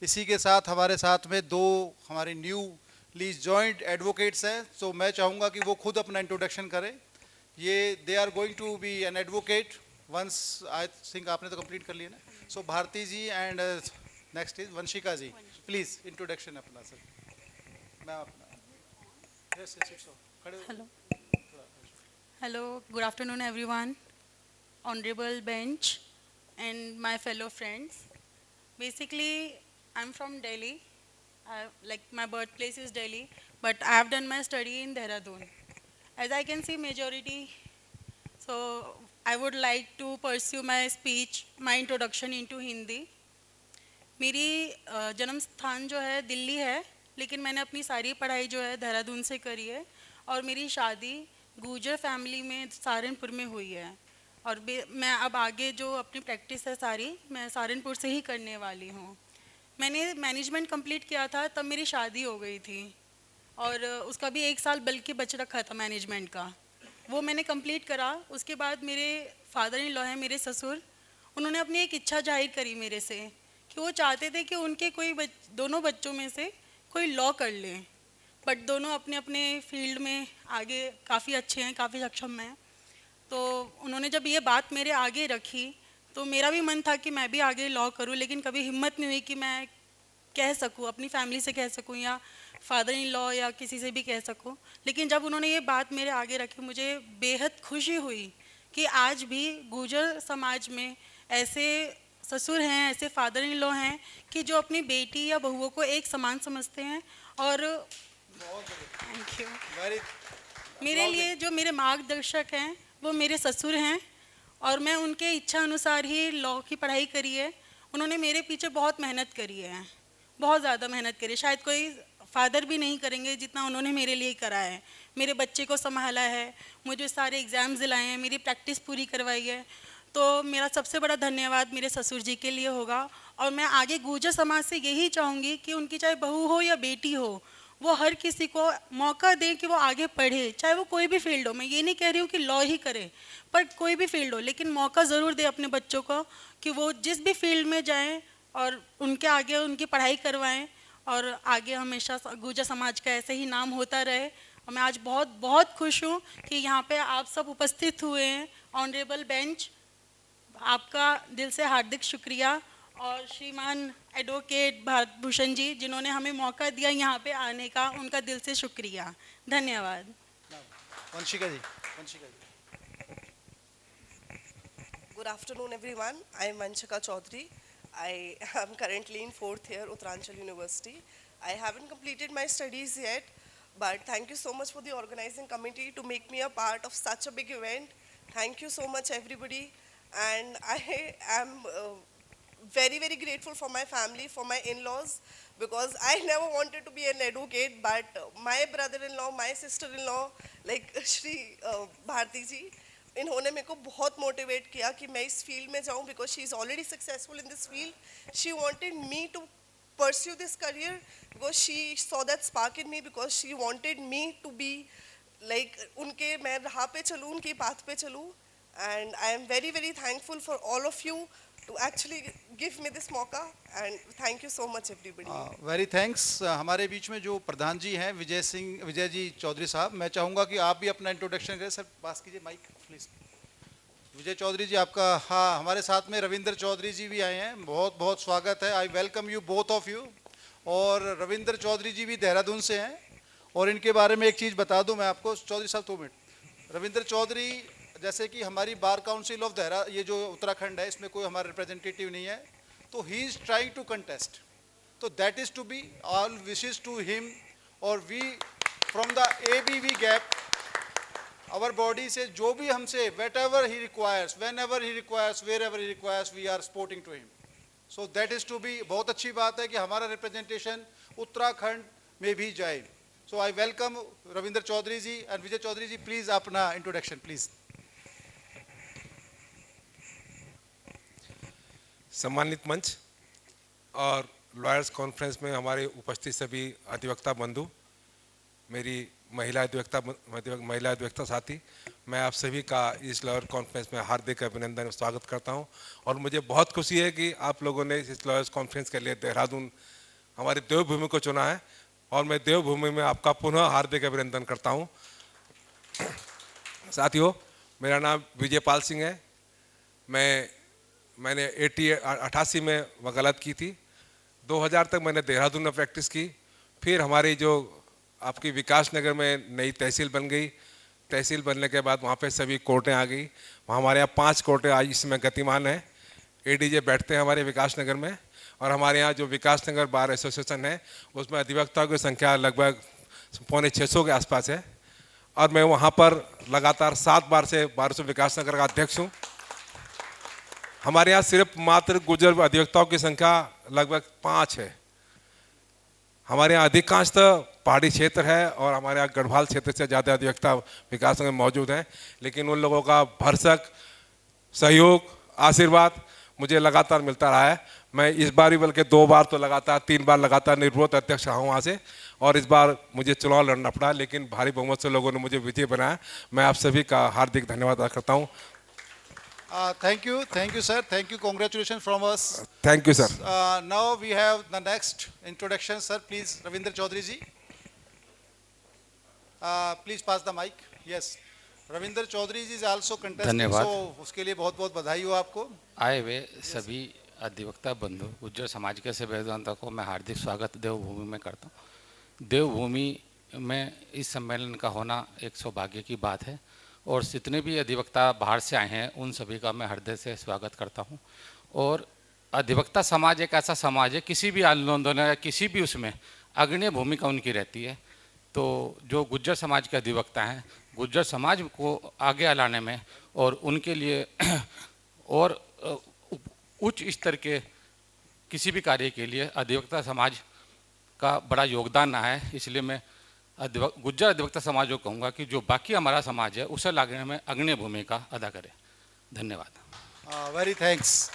इसी के साथ हमारे साथ में दो हमारे न्यू जॉइंट एडवोकेट्स हैं, तो मैं चाहूँगा कि वो खुद अपना इंट्रोडक्शन करें। ये they are going to be an advocate once, I think आपने तो कंप्लीट कर लिया ना। So Bharati ji and next is Vanshika ji, please introduction अपना सर। मैं अपना yes, yes, yes, खड़े हो। Hello. Hello. Good afternoon, everyone. Honorable bench and my fellow friends. Basically, I'm from Delhi. Like my birthplace is Delhi, but I have done my study in Dehradun. As I can see, majority. So I would like to pursue my speech, my introduction into Hindi. मेरी जन्म स्थान जो है दिल्ली है, लेकिन मैंने अपनी सारी पढ़ाई जो है देहरादून से करी है और मेरी शादी गुर्जर फैमिली में सहारनपुर में हुई है। और मैं अब आगे जो अपनी प्रैक्टिस है सारी मैं सहारनपुर से ही करने वाली हूँ। मैंने मैनेजमेंट कंप्लीट किया था तब मेरी शादी हो गई थी और उसका भी 1 साल बल्कि बच रखा था मैनेजमेंट का, वो मैंने कंप्लीट करा। उसके बाद मेरे फादर इन लॉ हैं, मेरे ससुर, उन्होंने अपनी एक इच्छा जाहिर करी मेरे से कि वो चाहते थे कि उनके कोई दोनों बच्चों में से कोई लॉ कर ले, बट दोनों अपने अपने फील्ड में आगे काफ़ी अच्छे हैं, काफ़ी सक्षम हैं। तो उन्होंने जब ये बात मेरे आगे रखी तो मेरा भी मन था कि मैं भी आगे लॉ करूं, लेकिन कभी हिम्मत नहीं हुई कि मैं कह सकूं, अपनी फैमिली से कह सकूं या फादर इन लॉ या किसी से भी कह सकूं। लेकिन जब उन्होंने ये बात मेरे आगे रखी मुझे बेहद खुशी हुई कि आज भी गुर्जर समाज में ऐसे ससुर हैं, ऐसे फादर इन लॉ हैं कि जो अपनी बेटी या बहुओं को एक समान समझते हैं। और थैंक यू। मेरे लिए जो मेरे मार्गदर्शक हैं वो मेरे ससुर हैं और मैं उनके इच्छा अनुसार ही लॉ की पढ़ाई करी है। उन्होंने मेरे पीछे बहुत मेहनत करी है, बहुत ज़्यादा मेहनत करी, शायद कोई फादर भी नहीं करेंगे जितना उन्होंने मेरे लिए करा है। मेरे बच्चे को संभाला है, मुझे सारे एग्ज़ाम्स दिलाए हैं, मेरी प्रैक्टिस पूरी करवाई है। तो मेरा सबसे बड़ा धन्यवाद मेरे ससुर जी के लिए होगा। और मैं आगे गुर्जर समाज से यही चाहूँगी कि उनकी चाहे बहू हो या बेटी हो, वो हर किसी को मौका दें कि वो आगे पढ़े, चाहे वो कोई भी फील्ड हो। मैं ये नहीं कह रही हूँ कि लॉ ही करे, पर कोई भी फील्ड हो, लेकिन मौका ज़रूर दे अपने बच्चों को कि वो जिस भी फील्ड में जाएं और उनके आगे उनकी पढ़ाई करवाएं और आगे हमेशा गुर्जर समाज का ऐसे ही नाम होता रहे। और मैं आज बहुत बहुत खुश हूँ कि यहाँ पे आप सब उपस्थित हुए हैं। ऑनरेबल बेंच, आपका दिल से हार्दिक शुक्रिया। और श्रीमान एडवोकेट भारत भूषण जी जिन्होंने हमें मौका दिया यहाँ पे आने का, उनका दिल से शुक्रिया, धन्यवाद। वंशिका जी, वंशिका जी। Good afternoon, everyone. I am Vanshika Chaudhary. I am currently in 4th year, Uttaranchal University. I haven't completed my studies yet, but thank you so much for the organizing committee to make me a part of such a big event. Thank you so much, everybody. And I am very, very grateful for my family, for my in-laws, because I never wanted to be an advocate, but my brother-in-law, my sister-in-law, like Shri Bharti ji, इन्होंने मेरे को बहुत motivate किया कि मैं इस field में जाऊं, because she is already successful in this field. She wanted me to pursue this career because she saw that spark in me, because she wanted me to be like उनके, मैं राह पे चलूँ, उनकी पाथ पे चलूँ. And I am very, very thankful for all of you to actually give me this मौका. And thank you so much everybody. Very thanks. हमारे बीच में जो प्रधान जी हैं विजय जी चौधरी साहब, मैं चाहूँगा कि आप भी अपना इंट्रोडक्शन करें। सर पास कीजिए माइक प्लीज। विजय चौधरी जी आपका, हाँ हमारे साथ में रविंद्र चौधरी जी भी आए हैं, बहुत बहुत स्वागत है। I welcome you both of you. और रविंद्र चौधरी जी भी देहरादून से हैं। और इनके बारे में एक चीज़ बता दूं मैं आपको, चौधरी साहब 2 मिनट। रविंद्र चौधरी जैसे कि हमारी बार काउंसिल ऑफ देहरा, ये जो उत्तराखंड है, इसमें कोई हमारा रिप्रेजेंटेटिव नहीं है, तो he is trying to contest, तो that is to be all wishes to him. और we from the ABV gap our body से जो भी हमसे whatever he requires, whenever he requires, wherever he requires, we are supporting to him. So that is to be, बहुत अच्छी बात है कि हमारा रिप्रेजेंटेशन उत्तराखंड में भी जाए। So I welcome Ravindra Chaudhary ji and Vijay Chaudhary ji, please अपना इंट्रोडक्शन प्लीज़। सम्मानित मंच और लॉयर्स कॉन्फ्रेंस में हमारे उपस्थित सभी अधिवक्ता बंधु, मेरी महिला अधिवक्ता साथी मैं आप सभी का इस लॉयर कॉन्फ्रेंस में हार्दिक अभिनंदन और स्वागत करता हूं। और मुझे बहुत खुशी है कि आप लोगों ने इस लॉयर्स कॉन्फ्रेंस के लिए देहरादून हमारी देवभूमि को चुना है, और मैं देवभूमि में आपका पुनः हार्दिक अभिनंदन करता हूं। साथियों, मेरा नाम विजय पाल सिंह है। मैंने 88 में वकालत की थी। 2000 तक मैंने देहरादून में प्रैक्टिस की। फिर हमारी जो आपकी विकास नगर में नई तहसील बन गई, तहसील बनने के बाद वहाँ पे सभी कोर्टें आ गई। वहाँ हमारे यहाँ 5 कोर्टें आज इसमें गतिमान है। एडीजे बैठते हैं हमारे विकास नगर में, और हमारे यहाँ जो विकास नगर बार एसोसिएशन है उसमें अधिवक्ताओं की संख्या लगभग 650 के आसपास है। और मैं वहाँ पर लगातार 7 बार से 1200 विकास नगर का अध्यक्ष हूँ। हमारे यहाँ सिर्फ मात्र गुर्जर अधिवक्ताओं की संख्या लगभग 5 है। हमारे यहाँ अधिकांशतः पहाड़ी क्षेत्र है, और हमारे यहाँ गढ़वाल क्षेत्र से ज़्यादा अधिवक्ता विकास नगर मौजूद हैं। लेकिन उन लोगों का भरसक सहयोग, आशीर्वाद मुझे लगातार मिलता रहा है। मैं इस बार ही बल्कि 2 बार तो लगातार 3 बार लगातार निर्विरोध अध्यक्ष रहा हूँ वहाँ से, और इस बार मुझे चुनाव लड़ना पड़ा, लेकिन भारी बहुमत से लोगों ने मुझे विजय बनाया। मैं आप सभी का हार्दिक धन्यवाद अदा करता हूँ। Thank you, sir. Thank you. Congratulations from us. Thank you sir. Now we have the next introduction, sir. Please, Ravinder Chaudhary ji. Please pass the mic. Yes. Ravinder Chaudhary ji is also contesting. धन्यवाद। So उसके लिए बहुत बहुत बधाई हो आपको। आए हुए सभी अधिवक्ता बंधु, गुज्जर समाज के सभी अधिवक्ताओं को मैं हार्दिक स्वागत देवभूमि में करता हूँ। देवभूमि में इस सम्मेलन का होना एक सौभाग्य की बात है, और जितने भी अधिवक्ता बाहर से आए हैं उन सभी का मैं हृदय से स्वागत करता हूँ। और अधिवक्ता समाज एक ऐसा समाज है, किसी भी आंदोलन या किसी भी उसमें अग्रणी भूमिका उनकी रहती है। तो जो गुज्जर समाज के अधिवक्ता हैं, गुज्जर समाज को आगे लाने में और उनके लिए और उच्च स्तर के किसी भी कार्य के लिए अधिवक्ता समाज का बड़ा योगदान रहा है। इसलिए मैं गुज्जर अधिवक्ता समाज को कहूँगा कि जो बाकी हमारा समाज है उसे लाने में अग्रणी भूमिका अदा करे। धन्यवाद। Very thanks.